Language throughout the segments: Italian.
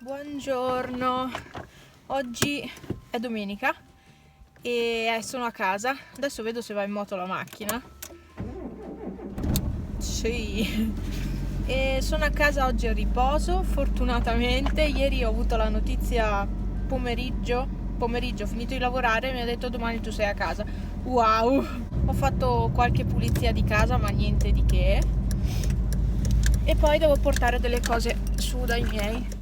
Buongiorno, oggi è domenica e sono a casa. Adesso vedo se va in moto la macchina. Sì, e sono a casa oggi a riposo, fortunatamente. Ieri ho avuto la notizia pomeriggio, ho finito di lavorare e mi ha detto domani tu sei a casa. Wow! Ho fatto qualche pulizia di casa, ma niente di che. E poi devo portare delle cose su dai miei.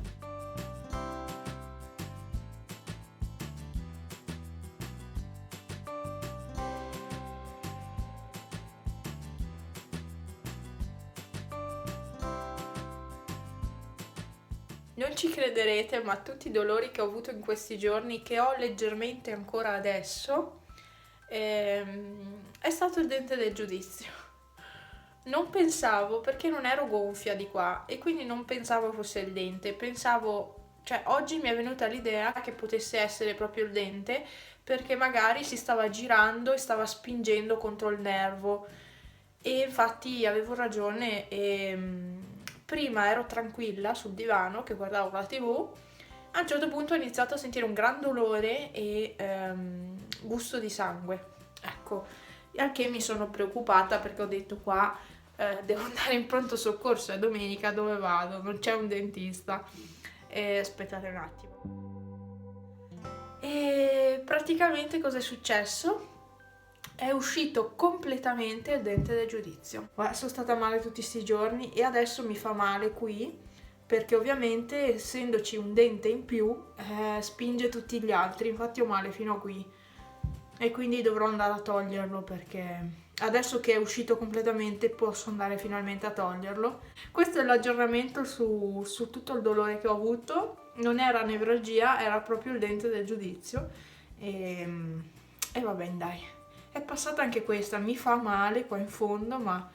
Non ci crederete, ma tutti i dolori che ho avuto in questi giorni, che ho leggermente ancora adesso, è stato il dente del giudizio. Non pensavo, perché non ero gonfia di qua e quindi non pensavo fosse il dente. Pensavo, cioè oggi mi è venuta l'idea che potesse essere proprio il dente, perché magari si stava girando e stava spingendo contro il nervo. E infatti avevo ragione e prima ero tranquilla sul divano che guardavo la TV. A un certo punto ho iniziato a sentire un gran dolore e gusto di sangue. Ecco, al che mi sono preoccupata perché ho detto qua devo andare in pronto soccorso, è domenica, dove vado? Non c'è un dentista. Aspettate un attimo. E praticamente cosa è successo? È uscito completamente il dente del giudizio. Guarda, sono stata male tutti questi giorni e adesso mi fa male qui perché ovviamente essendoci un dente in più spinge tutti gli altri, infatti ho male fino a qui e quindi dovrò andare a toglierlo perché adesso che è uscito completamente posso andare finalmente a toglierlo. Questo è l'aggiornamento su tutto il dolore che ho avuto, non era nevralgia, era proprio il dente del giudizio e, e vabbè dai, è passata anche questa, mi fa male qua in fondo ma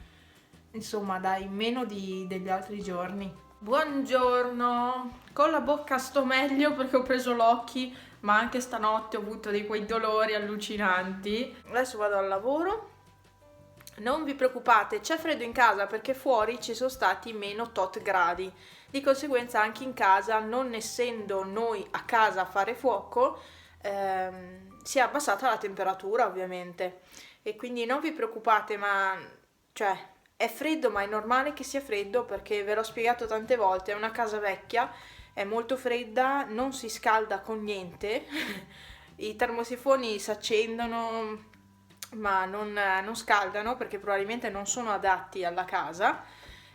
insomma dai, meno degli altri giorni. Buongiorno, con la bocca sto meglio perché ho preso l'occhi, ma anche stanotte ho avuto quei dolori allucinanti. Adesso vado al lavoro. Non vi preoccupate, c'è freddo in casa perché fuori ci sono stati meno tot gradi. Di conseguenza anche in casa, non essendo noi a casa a fare fuoco, si è abbassata la temperatura ovviamente. E quindi non vi preoccupate, ma cioè è freddo, ma è normale che sia freddo perché ve l'ho spiegato tante volte, è una casa vecchia, è molto fredda, non si scalda con niente. I termosifoni si accendono, ma non scaldano perché probabilmente non sono adatti alla casa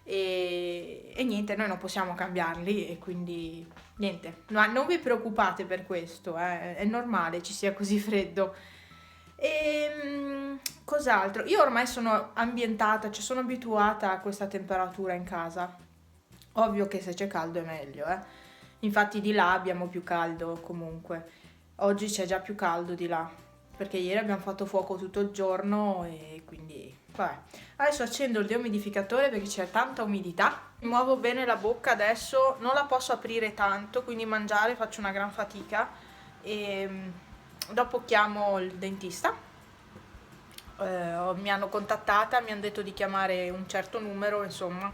e niente, noi non possiamo cambiarli e quindi niente, no, non vi preoccupate per questo, è normale ci sia così freddo. Cos'altro? Io ormai sono ambientata, cioè sono abituata a questa temperatura in casa. Ovvio che se c'è caldo è meglio, eh. Infatti di là abbiamo più caldo comunque. Oggi c'è già più caldo di là, perché ieri abbiamo fatto fuoco tutto il giorno e quindi vabbè. Adesso accendo il dehumidificatore perché c'è tanta umidità. Mi muovo bene la bocca adesso, non la posso aprire tanto, quindi mangiare faccio una gran fatica e dopo chiamo il dentista. Mi hanno contattata, mi hanno detto di chiamare un certo numero, insomma,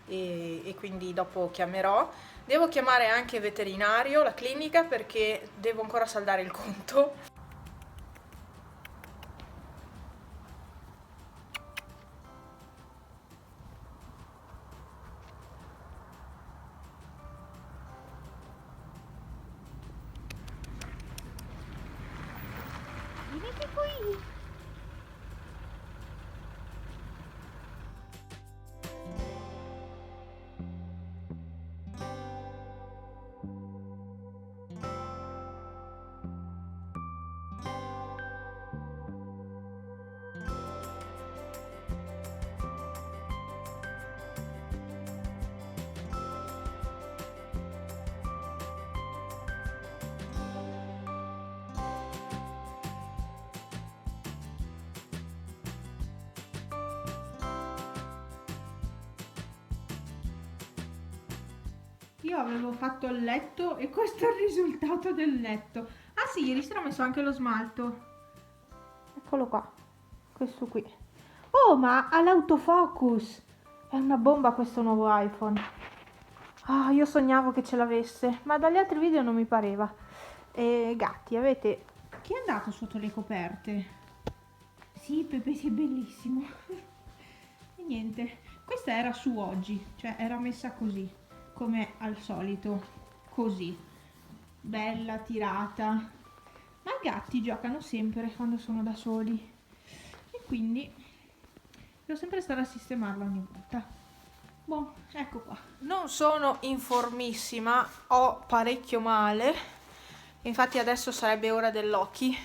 e quindi dopo chiamerò. Devo chiamare anche il veterinario, la clinica, perché devo ancora saldare il conto. Venite qui! Io avevo fatto il letto e questo è il risultato del letto. Ah sì, ieri sera ho messo anche lo smalto. Eccolo qua, questo qui. Oh, ma ha l'autofocus! È una bomba questo nuovo iPhone. Ah, io sognavo che ce l'avesse, ma dagli altri video non mi pareva. Gatti, avete... Chi è andato sotto le coperte? Sì, Pepe, sei bellissimo. E niente, questa era su oggi, cioè era messa così, come al solito, così. Bella, tirata. Ma i gatti giocano sempre quando sono da soli. E quindi devo sempre stare a sistemarla ogni volta. Boh, ecco qua. Non sono in formissima, ho parecchio male, infatti adesso sarebbe ora dell'occhi,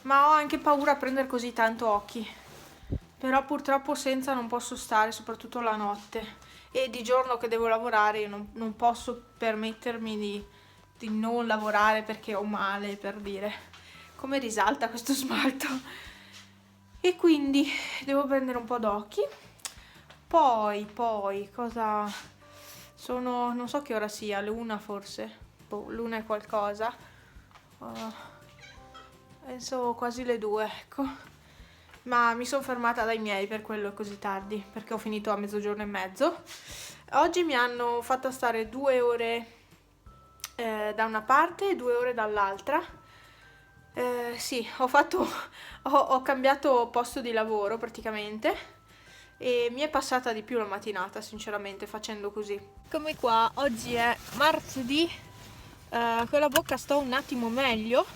ma ho anche paura a prendere così tanto occhi, però purtroppo senza non posso stare, soprattutto la notte, e di giorno che devo lavorare io non posso permettermi di non lavorare perché ho male, per dire. Come risalta questo smalto? E quindi devo prendere un po' d'occhi. Poi, cosa... Sono... non so che ora sia, l'una forse? Boh, l'una e qualcosa. Penso quasi le 2, ecco. Ma mi sono fermata dai miei, per quello è così tardi, perché ho finito a 12:30. Oggi mi hanno fatto stare 2 ore da una parte e 2 ore dall'altra. Sì, ho cambiato posto di lavoro praticamente. E mi è passata di più la mattinata, sinceramente, facendo così. Eccomi qua, oggi è martedì, con la bocca sto un attimo meglio,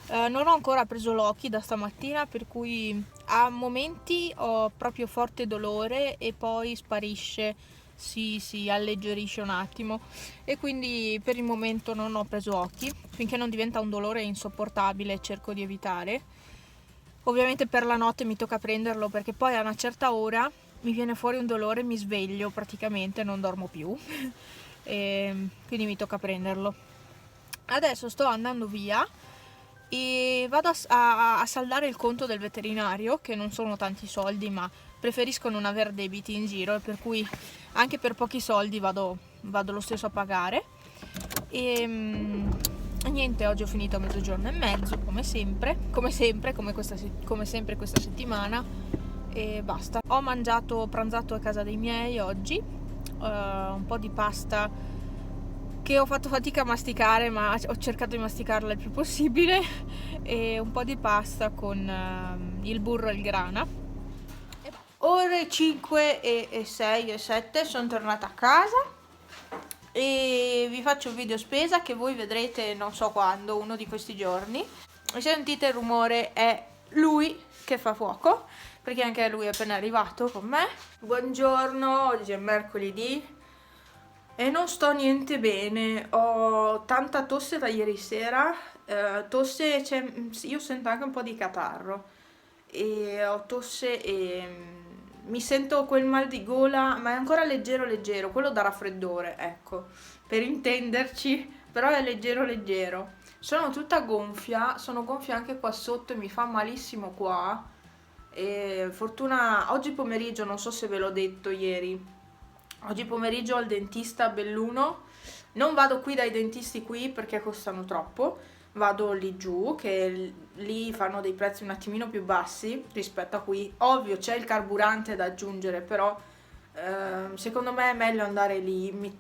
non ho ancora preso l'occhi da stamattina, per cui a momenti ho proprio forte dolore e poi sparisce, si alleggerisce un attimo, e quindi per il momento non ho preso occhi, finché non diventa un dolore insopportabile cerco di evitare. Ovviamente per la notte mi tocca prenderlo, perché poi a una certa ora mi viene fuori un dolore, mi sveglio praticamente, non dormo più e quindi mi tocca prenderlo. Adesso sto andando via e vado a saldare il conto del veterinario, che non sono tanti soldi, ma preferisco non aver debiti in giro, e per cui anche per pochi soldi vado lo stesso a pagare. E niente, oggi ho finito a 12:30, come sempre come sempre questa settimana, e basta. Ho pranzato a casa dei miei oggi, un po' di pasta che ho fatto fatica a masticare, ma ho cercato di masticarla il più possibile, e un po' di pasta con il burro e il grana. Ore 5 e 6 e 7 sono tornata a casa e vi faccio un video spesa che voi vedrete non so quando, uno di questi giorni. E sentite il rumore, è lui che fa fuoco, perché anche lui è appena arrivato con me. Buongiorno, oggi è mercoledì e non sto niente bene, ho tanta tosse da ieri sera, io sento anche un po' di catarro e ho tosse e mi sento quel mal di gola, ma è ancora leggero, quello da raffreddore, ecco, per intenderci, però è leggero. Sono tutta gonfia, sono gonfia anche qua sotto e mi fa malissimo qua. E fortuna, oggi pomeriggio, non so se ve l'ho detto ieri, oggi pomeriggio al dentista a Belluno. Non vado qui dai dentisti qui perché costano troppo, vado lì giù, che lì fanno dei prezzi un attimino più bassi rispetto a qui. Ovvio c'è il carburante da aggiungere, però secondo me è meglio andare lì.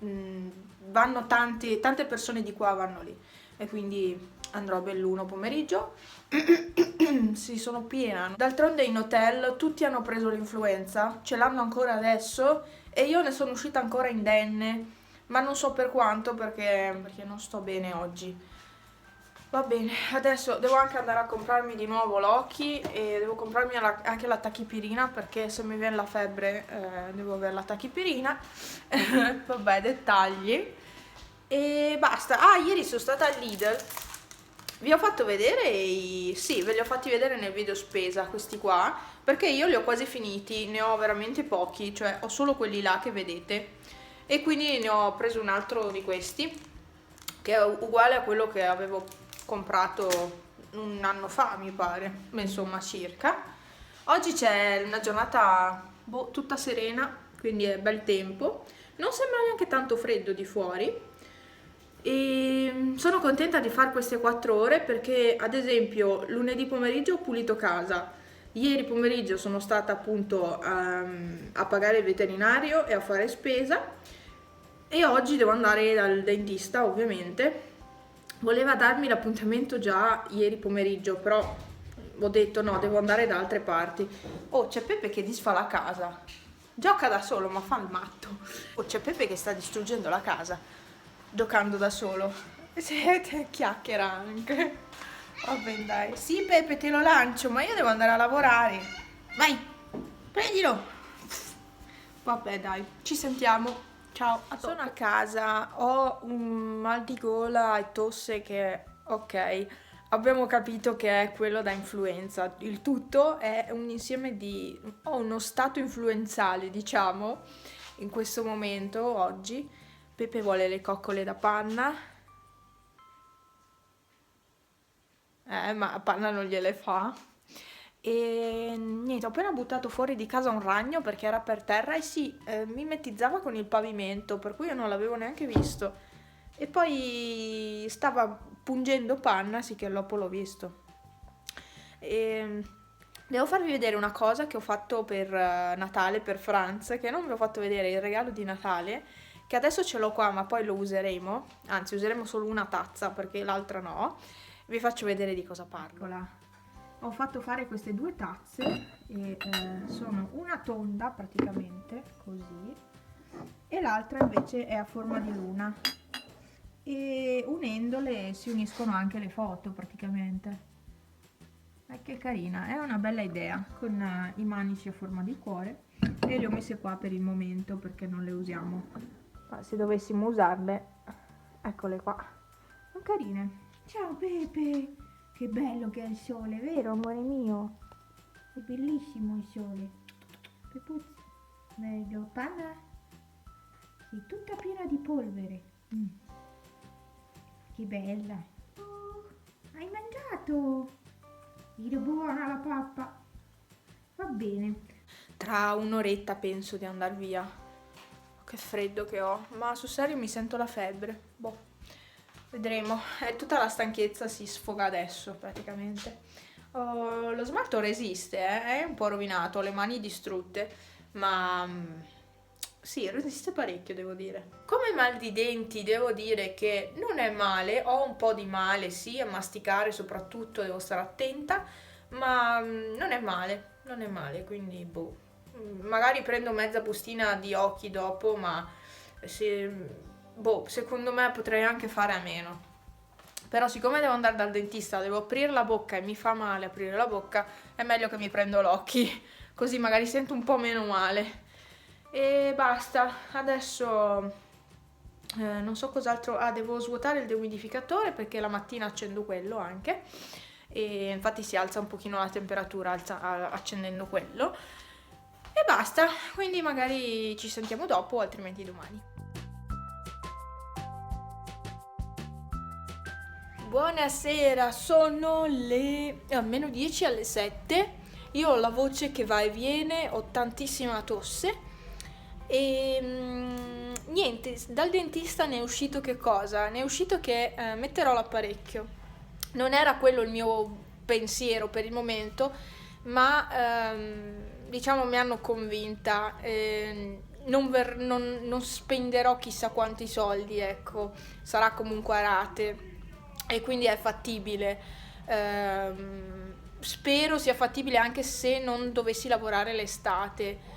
Vanno tante persone di qua vanno lì, e quindi andrò a Belluno pomeriggio. Sì, sono piena. D'altronde in hotel tutti hanno preso l'influenza, ce l'hanno ancora adesso e io ne sono uscita ancora indenne, ma non so per quanto, perché non sto bene oggi. Va bene, adesso devo anche andare a comprarmi di nuovo l'occhi e devo comprarmi anche la tachipirina, perché se mi viene la febbre devo avere la tachipirina. Vabbè, dettagli. E basta. Ah, ieri sono stata al Lidl. Vi ho fatto vedere sì, ve li ho fatti vedere nel video spesa, questi qua, perché io li ho quasi finiti, ne ho veramente pochi, cioè ho solo quelli là che vedete, e quindi ne ho preso un altro di questi, che è uguale a quello che avevo comprato un anno fa, mi pare, ma insomma circa. Oggi c'è una giornata tutta serena, quindi è bel tempo, non sembra neanche tanto freddo di fuori. E sono contenta di fare queste 4 ore perché, ad esempio, lunedì pomeriggio ho pulito casa, ieri pomeriggio sono stata appunto a pagare il veterinario e a fare spesa, E oggi devo andare dal dentista, ovviamente. Voleva darmi l'appuntamento già ieri pomeriggio, però ho detto no, devo andare da altre parti. Oh, c'è Peppe che disfa la casa. Gioca da solo, ma fa il matto. Oh, c'è Peppe che sta distruggendo la casa, giocando da solo. Siete chiacchiera anche. Vabbè, dai. Sì, Peppe, te lo lancio, ma io devo andare a lavorare. Vai, prendilo. Vabbè, dai, ci sentiamo. Ciao, sono a casa, ho un mal di gola e tosse che, ok, abbiamo capito che è quello da influenza. Il tutto è un insieme di... ho uno stato influenzale, diciamo, in questo momento, oggi. Pepe vuole le coccole da panna. Ma a panna non gliele fa. E niente, ho appena buttato fuori di casa un ragno perché era per terra e si mimetizzava con il pavimento, per cui io non l'avevo neanche visto. E poi stava pungendo panna, sì che dopo l'ho visto. E devo farvi vedere una cosa che ho fatto per Natale, per Franz, che non vi ho fatto vedere, il regalo di Natale, che adesso ce l'ho qua, ma poi lo useremo. Anzi, useremo solo una tazza perché l'altra no. Vi faccio vedere di cosa parlo. Ho fatto fare queste due tazze e sono una tonda praticamente, così, e l'altra invece è a forma di luna. E unendole si uniscono anche le foto praticamente. Che carina, è una bella idea, con i manici a forma di cuore, e le ho messe qua per il momento perché non le usiamo. Ma se dovessimo usarle, eccole qua. Sono carine. Ciao Pepe! Che bello che è il sole, vero amore mio? È bellissimo il sole. Pepuzzi, bello. Panna? Sei tutta piena di polvere. Che bella. Oh, hai mangiato? Era buona la pappa. Va bene. Tra un'oretta penso di andare via. Che freddo che ho. Ma sul serio mi sento la febbre. Boh. Vedremo, tutta la stanchezza si sfoga adesso praticamente. Lo smalto resiste, è un po' rovinato, ho le mani distrutte, ma sì, resiste parecchio devo dire. Come mal di denti devo dire che non è male, ho un po' di male sì a masticare soprattutto, devo stare attenta, ma non è male, quindi boh. Magari prendo mezza bustina di occhi dopo, ma se... boh, secondo me potrei anche fare a meno. Però siccome devo andare dal dentista, devo aprire la bocca e mi fa male aprire la bocca, è meglio che mi prendo l'occhi, così magari sento un po' meno male. E basta, adesso non so cos'altro. Ah, devo svuotare il deumidificatore perché la mattina accendo quello anche. E infatti si alza un pochino la temperatura accendendo quello. E basta, quindi magari ci sentiamo dopo, altrimenti domani. Buonasera, sono le meno 10 alle 7. Io ho la voce che va e viene, ho tantissima tosse e niente, dal dentista ne è uscito che cosa? Ne è uscito che metterò l'apparecchio. Non era quello il mio pensiero per il momento, ma diciamo mi hanno convinta. Non spenderò chissà quanti soldi, ecco, sarà comunque a rate. E quindi è fattibile. Spero sia fattibile anche se non dovessi lavorare l'estate.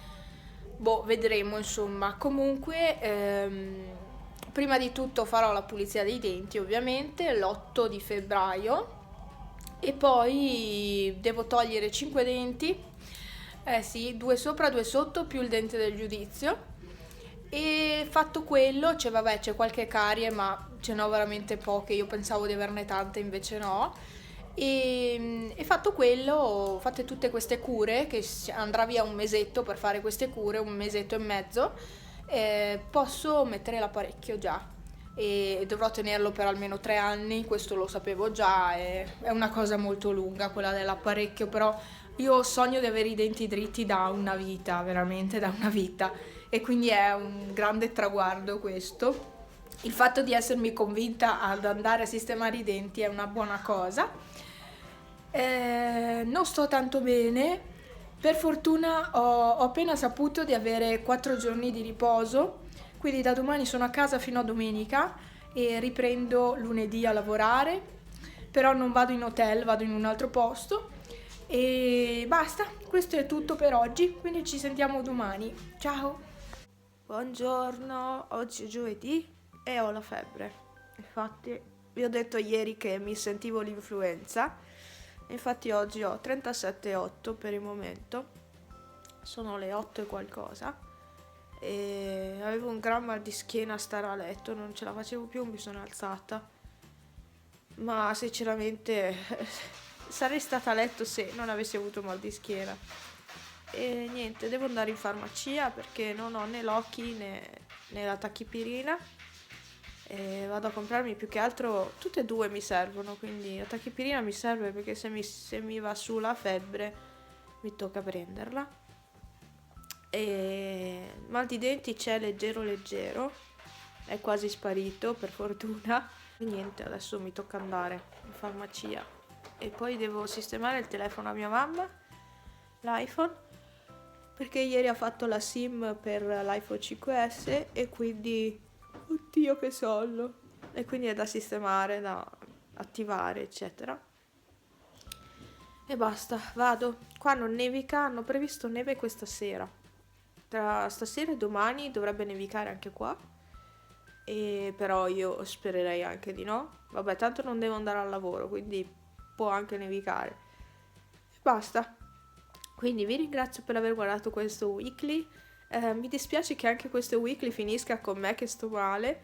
Boh, vedremo insomma. Comunque, prima di tutto farò la pulizia dei denti, ovviamente, l'8 di febbraio. E poi devo togliere 5 denti. Sì, 2 sopra, 2 sotto, più il dente del giudizio. E fatto quello, c'è qualche carie, ma ce n'ho veramente poche, io pensavo di averne tante, invece no. E fatto quello, fatte tutte queste cure, che andrà via un mesetto per fare queste cure, un mesetto e mezzo, posso mettere l'apparecchio già. E dovrò tenerlo per almeno 3 anni, questo lo sapevo già, è una cosa molto lunga quella dell'apparecchio, però io ho sogno di avere i denti dritti da una vita, veramente da una vita, e quindi è un grande traguardo questo. Il fatto di essermi convinta ad andare a sistemare i denti è una buona cosa. Non sto tanto bene, per fortuna ho appena saputo di avere 4 giorni di riposo, quindi da domani sono a casa fino a domenica e riprendo lunedì a lavorare, però non vado in hotel, vado in un altro posto e basta, questo è tutto per oggi, quindi ci sentiamo domani. Ciao! Buongiorno, oggi è giovedì e ho la febbre. Infatti vi ho detto ieri che mi sentivo l'influenza, infatti oggi ho 37,8 per il momento, sono le 8 e qualcosa e avevo un gran mal di schiena a stare a letto, non ce la facevo più, mi sono alzata, ma sinceramente sarei stata a letto se non avessi avuto mal di schiena. E niente, devo andare in farmacia perché non ho né l'Oki né la tachipirina e vado a comprarmi, più che altro tutte e due mi servono, quindi la tachipirina mi serve perché se mi va su la febbre mi tocca prenderla. E mal di denti c'è leggero leggero, è quasi sparito per fortuna. E niente, adesso mi tocca andare in farmacia e poi devo sistemare il telefono a mia mamma, l'iPhone, perché ieri ha fatto la SIM per l'iPhone 5S e quindi, oddio che sonno, e quindi è da sistemare, da attivare eccetera. E basta, vado. Qua non nevica, hanno previsto neve questa sera. Tra stasera e domani dovrebbe nevicare anche qua, e però io spererei anche di no. Vabbè, tanto non devo andare al lavoro, quindi può anche nevicare. E basta. Quindi vi ringrazio per aver guardato questo weekly. Mi dispiace che anche questo weekly finisca con me che sto male,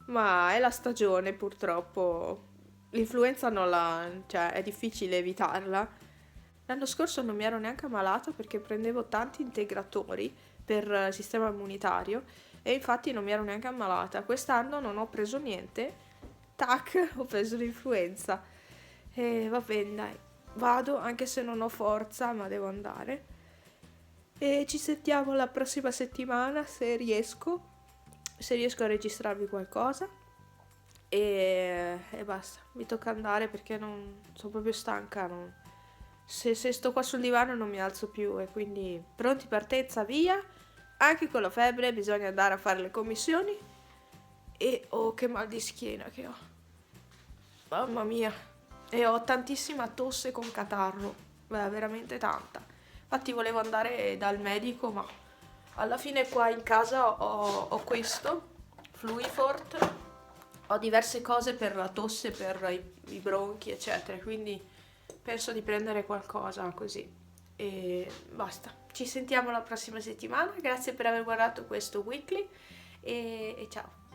ma è la stagione purtroppo. L'influenza non la, cioè è difficile evitarla. L'anno scorso non mi ero neanche ammalata perché prendevo tanti integratori per il sistema immunitario e infatti non mi ero neanche ammalata. Quest'anno non ho preso niente, tac, ho preso l'influenza. E va bene, dai, vado anche se non ho forza, ma devo andare. E ci sentiamo la prossima settimana se riesco a registrarvi qualcosa. E basta, mi tocca andare perché non sono proprio stanca, se sto qua sul divano non mi alzo più e quindi pronti partenza via. Anche con la febbre bisogna andare a fare le commissioni e oh che mal di schiena che ho, mamma mia, e ho tantissima tosse con catarro, beh, veramente tanta. Infatti volevo andare dal medico, ma alla fine qua in casa ho questo Fluifort, ho diverse cose per la tosse, per i bronchi eccetera, quindi penso di prendere qualcosa così e basta. Ci sentiamo la prossima settimana, grazie per aver guardato questo weekly e ciao.